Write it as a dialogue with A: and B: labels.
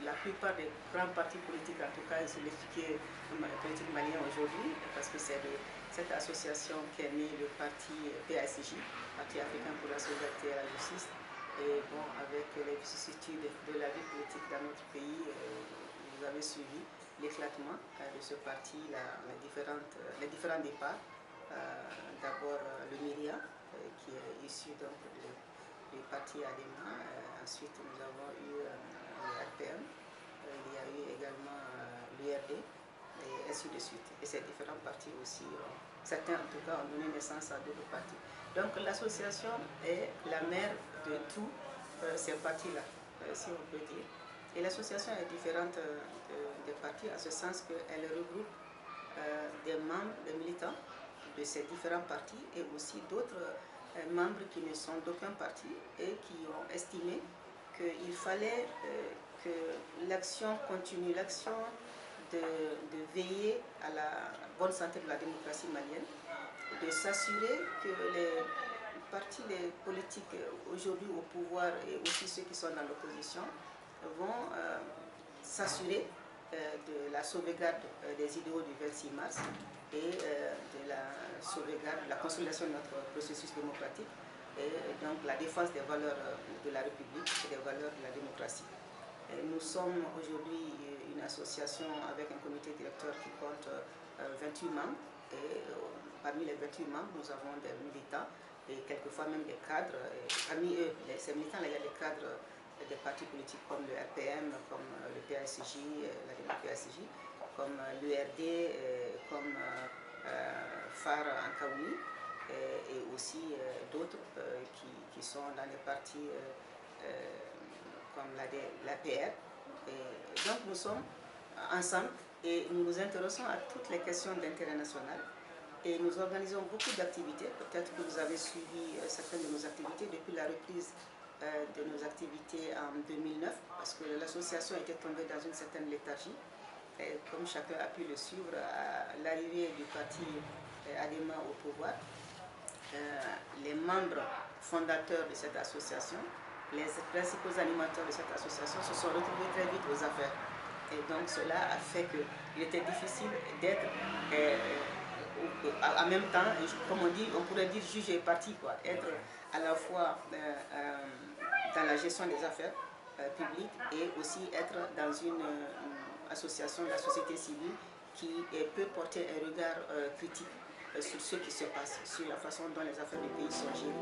A: la plupart des grands partis politiques, en tout cas sur l'échiquier politique malien aujourd'hui, parce que c'est de cette association qu'est né le parti PASJ, Parti africain pour la solidarité et la justice. Et bon, avec les vicissitudes de la vie politique dans notre pays, vous avez suivi l'éclatement de ce parti, les différents départs. D'abord le MIRIA, qui est issu donc du parti ADEMA. Ensuite, nous avons eu le RPM. Il y a eu également l'URD, et ainsi de suite. Et ces différents partis aussi, certains en tout cas ont donné naissance à d'autres partis. Donc l'association est la mère de tous ces partis-là, si on peut dire. Et l'association est différente des partis en ce sens qu'elle regroupe des membres, des militants de ces différents partis et aussi d'autres membres qui ne sont d'aucun parti et qui ont estimé qu'il fallait que l'action continue, l'action de veiller à la bonne santé de la démocratie malienne, de s'assurer que les partis les politiques aujourd'hui au pouvoir et aussi ceux qui sont dans l'opposition vont s'assurer de la sauvegarde des idéaux du 26 mars et de la sauvegarde, de la consolidation de notre processus démocratique et donc la défense des valeurs de la République et des valeurs de la démocratie. Et nous sommes aujourd'hui une association avec un comité directeur qui compte 28 membres et parmi les 28 membres, nous avons des militants et quelquefois même des cadres. Et parmi eux, ces militants-là, il y a des cadres des partis politiques comme le RPM, comme le PASJ, la PASJ, comme l'URD, comme FAR en Kaouni, et aussi d'autres qui sont dans les partis comme l'APR. Donc nous sommes ensemble et nous nous intéressons à toutes les questions d'intérêt national. Et nous organisons beaucoup d'activités. Peut-être que vous avez suivi certaines de nos activités depuis la reprise de nos activités en 2009, parce que l'association était tombée dans une certaine léthargie. Et comme chacun a pu le suivre, à l'arrivée du parti ADEMA au pouvoir, les membres fondateurs de cette association, les principaux animateurs de cette association se sont retrouvés très vite aux affaires. Et donc cela a fait qu'il était difficile d'être en même temps, comme on dit, on pourrait dire juge et parti, quoi, être à la fois dans la gestion des affaires publiques et aussi être dans une association de la société civile qui peut porter un regard critique sur ce qui se passe, sur la façon dont les affaires du pays sont gérées.